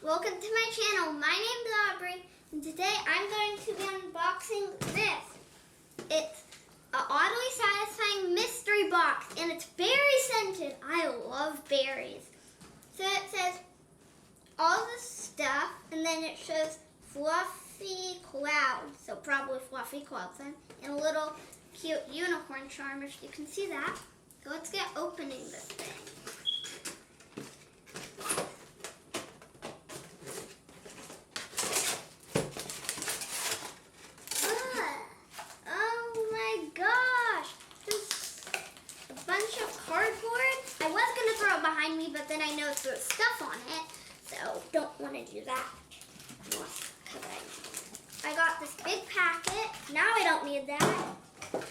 Welcome to my channel. My name is Aubrey, and today I'm going to be unboxing this. It's an oddly satisfying mystery box, and it's berry scented. I love berries. So it says all this stuff, and then it shows fluffy clouds, so probably fluffy clouds then, and a little cute unicorn charm, if you can see that. So let's get opening this thing. Oh my gosh! There's a bunch of cardboard. I was going to throw it behind me, but then I noticed there's stuff on it, so don't want to do that. I got this big packet. Now I don't need that. And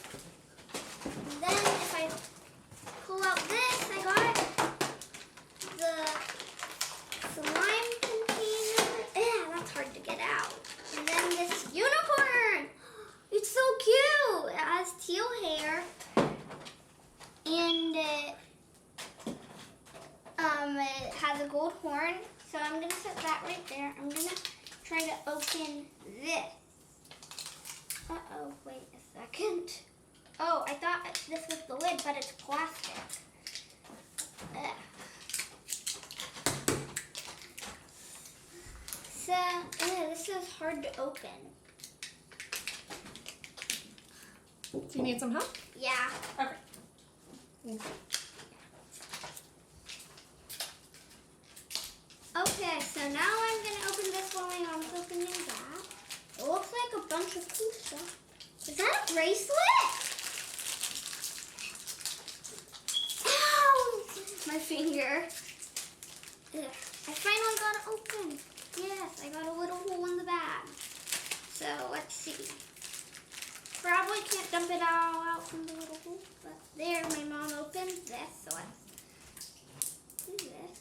then if I pull out this, I got the slime container. Yeah, that's hard to get out. And then this unicorn. It's so cute. It has teal hair. And it has a gold horn. So I'm going to set that right there. I'm going to try to open this. Uh-oh, wait a second. Oh, I thought this was the lid, but it's plastic. So, this is hard to open. Do you need some help? Yeah. Okay. Okay, so now I'm going to open this while my mom's opening that. It looks like a bunch of cool stuff. Is that a bracelet? Ow! My finger. Ugh. I finally got it open. Yes, I got a little hole in the bag. So let's see. Probably can't dump it all out from the little hole, but there, my mom opened this. So let's do this.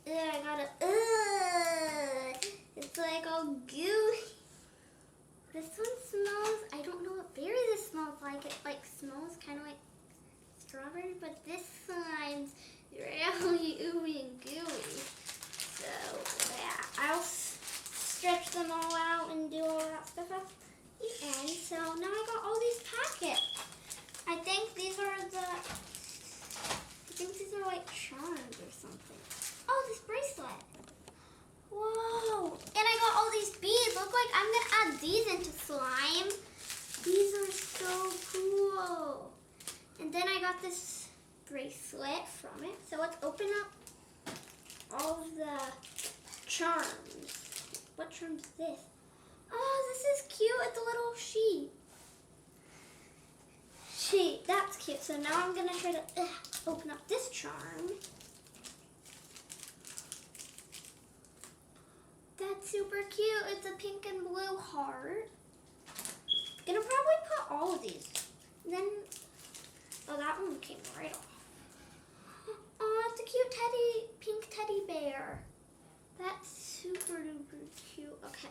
I got it. It's like all gooey. This one smells, I don't know what berry this smells like. It like smells kind of like strawberry, but this slime's really ooey and gooey. So yeah, I'll stretch them all out and do all that stuff at the end. So now I got all these packets. I think these are like charms or something. Oh, this bracelet. Whoa. And I got all these beads. Look like I'm going to add these into slime. These are so cool. And then I got this bracelet from it. So let's open up all of the charms. What charm is this? Oh, this is cute. It's a little sheet. That's cute. So now I'm going to try to open up this charm. That's super cute. It's a pink and blue heart. Gonna probably put all of these. Then, oh, that one came right off. Oh, it's a cute pink teddy bear. That's super duper cute. Okay,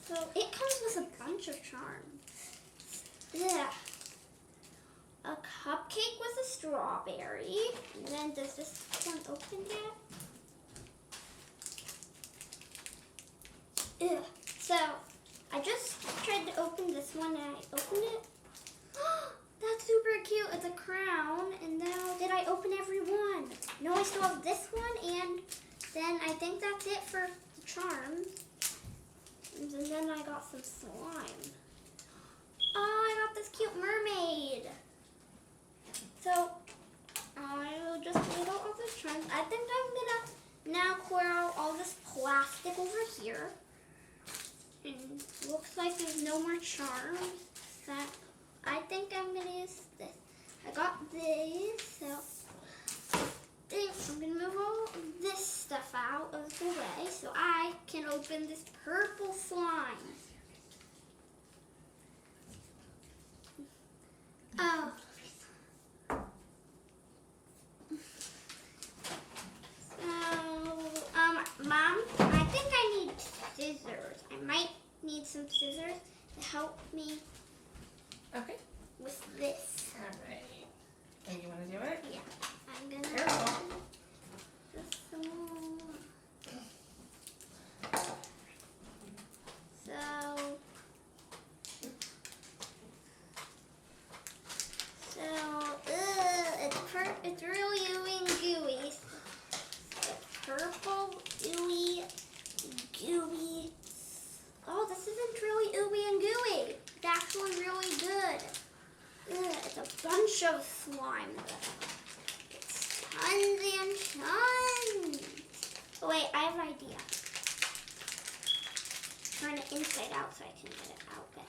so it comes with a bunch of charms. Yeah. A cupcake with a strawberry. And then does this one open yet? Ugh. So, I just tried to open this one and I opened it. That's super cute. It's a crown. And now, did I open every one? No, I still have this one, and then I think that's it for the charms. And then I got some slime. Oh, I got this cute mermaid. So, I will just leave out all the charms. I think I'm going to now clear out all this plastic over here. And looks like there's no more charms. That I think I'm gonna use this. I got these, so I think I'm gonna move all this stuff out of the way so I can open this purple slime. Oh. Mom, I think I need scissors. I might need some scissors to help me with this. All right. And you want to do it? Yeah. I'm going to... Careful. Just some more. idea. Turn it inside out so I can get it out better.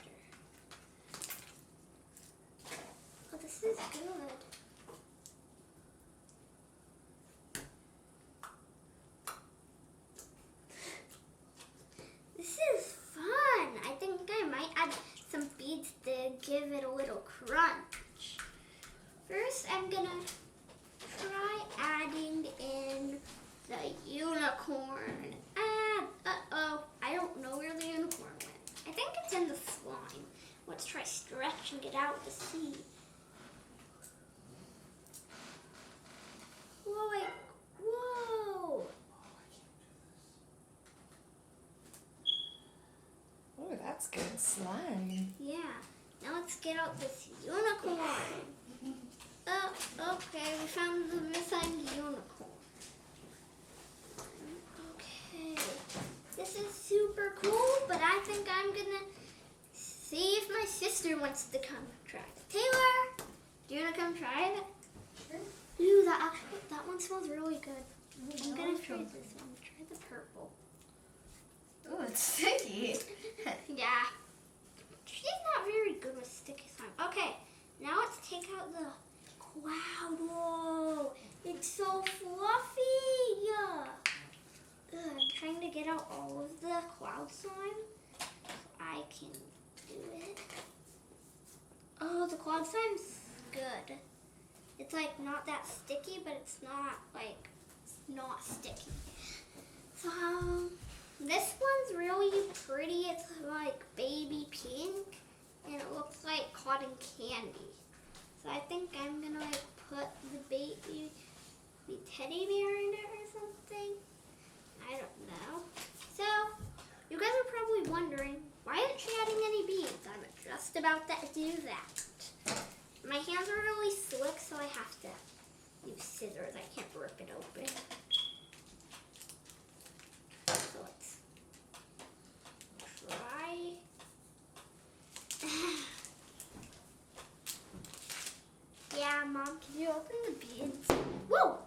Oh, this is good. This is fun. I think I might add some beads to give it a little crunch. First, I'm gonna try adding in the unicorn. Uh-oh, I don't know where the unicorn went. I think it's in the slime. Let's try stretching it out to see. Whoa, wait, whoa. Oh, that's good slime. Yeah, now let's get out this unicorn. Oh, okay, we found the missing unicorn. Okay, this is super cool, but I think I'm gonna see if my sister wants to come try it. Taylor, do you wanna come try it? Sure. Ooh, that one smells really good. I'm gonna try this one. Try the purple. Oh, it's sticky. Yeah. She's not very good with sticky slime. Okay, now let's take out the cloud. Whoa, it's so fluffy. I'm trying to get out all of the cloud slime so I can do it. Oh, the cloud slime's good. It's like not that sticky, but it's not like not sticky. So this one's really pretty. It's like baby pink, and it looks like cotton candy. So I think I'm gonna like put the baby teddy bear in it or something. I don't know. So you guys are probably wondering, why isn't she adding any beads? I'm just about to do that. My hands are really slick, so I have to use scissors. I can't rip it open. So let's try. Yeah, Mom, can you open the beads? Whoa!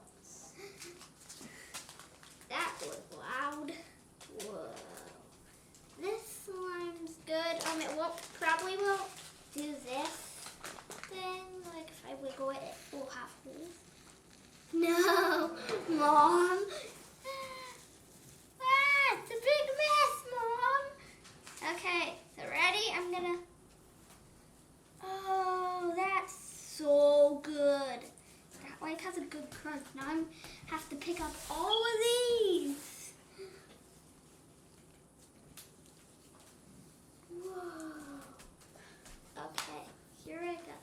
That was loud. Whoa. This slime's good. It probably won't do this thing. Like if I wiggle it, it will have holes. No, Mom. It's a big mess, Mom. Okay, so ready? I'm gonna. Oh, that's so good. That like has a good crunch. Now I have to pick up all of these. Whoa. Okay, here I go.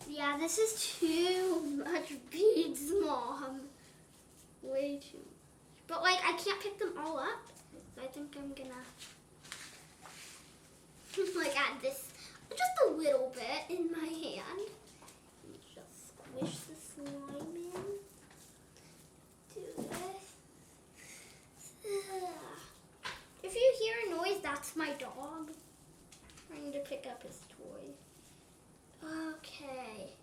Yeah, this is too much beads, Mom. Way too much. But like I can't pick them all up. So I think I'm gonna like add this just a little bit in my hand. And just squish the slime in. Do this. If you hear a noise, that's my dog trying to pick up his toy. Okay.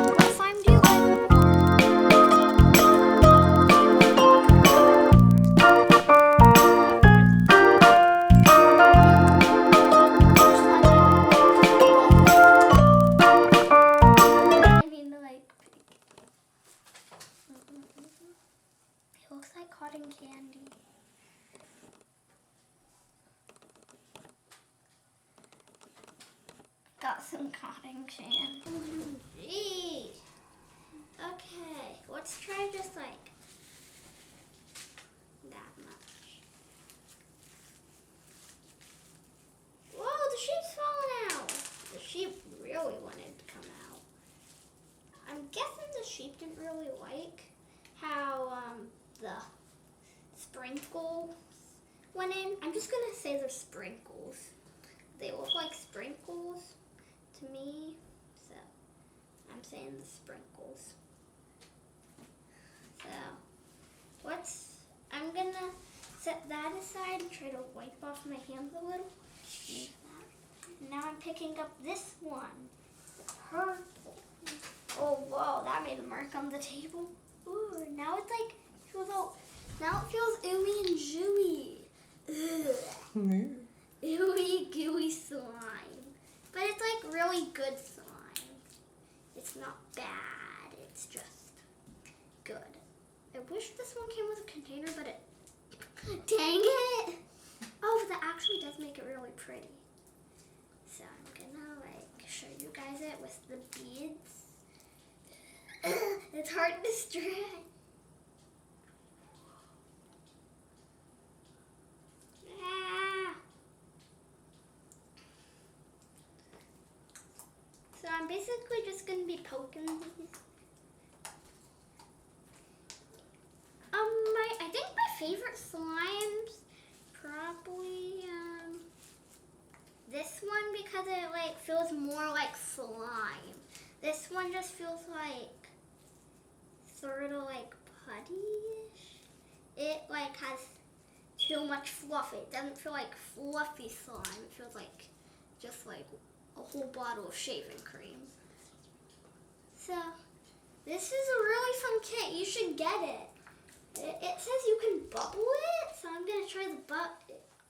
What slime do you like? I need to like. It looks like cotton candy. Got some cotton candy. Gee. Okay, let's try just like that much. Whoa, the sheep's falling out. The sheep really wanted to come out. I'm guessing the sheep didn't really like how the sprinkles went in. I'm just gonna say they're sprinkles. They look like sprinkles to me. saying the sprinkles. So, I'm gonna set that aside and try to wipe off my hands a little. Now I'm picking up this one, the purple. Oh, whoa, that made a mark on the table. Ooh, now it's like, now it feels ooey and gooey. Ugh. Ooey gooey slime. But it's like really good slime. It's not bad, it's just good. I wish this one came with a container, but it, dang it! Oh, that actually does make it really pretty. So I'm gonna like show you guys it with the beads. It's hard to stretch. So I'm basically just gonna be poking these. I think my favorite slimes probably this one because it like feels more like slime. This one just feels like sort of like putty-ish. It like has too much fluff. It doesn't feel like fluffy slime. It feels like just like a whole bottle of shaving cream. So this is a really fun kit. You should get it. It says you can bubble it, so I'm gonna try the butt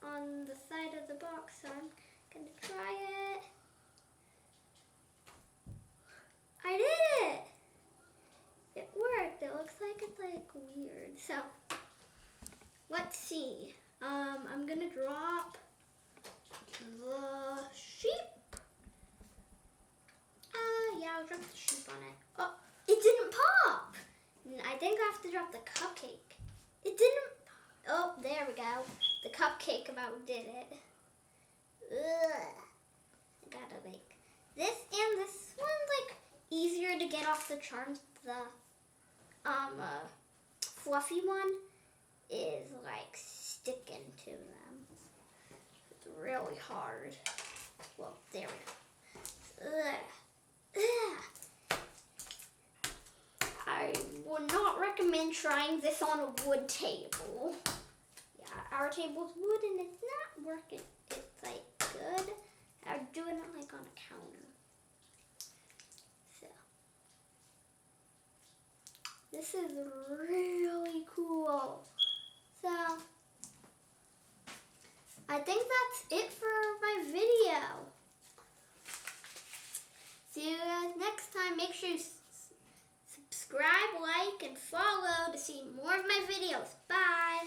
on the side of the box. So I'm gonna try it. I did it! It worked. It looks like it's like weird. So let's see. I'm gonna drop the sheep. Yeah, I'll drop the sheep on it. Oh, it didn't pop. I think I have to drop the cupcake. It didn't. Oh, there we go. The cupcake about did it. Ugh. I gotta like this and this one's like easier to get off the charms. The fluffy one is like sticking to them. It's really hard. Well, there we go. Ugh. Ugh. I would not recommend trying this on a wood table. Yeah, our table's wood and it's not working. It's like good. I'm doing it like on a counter. So this is really cool. So I think that's it for my video. See you guys next time. Make sure you subscribe, like, and follow to see more of my videos. Bye!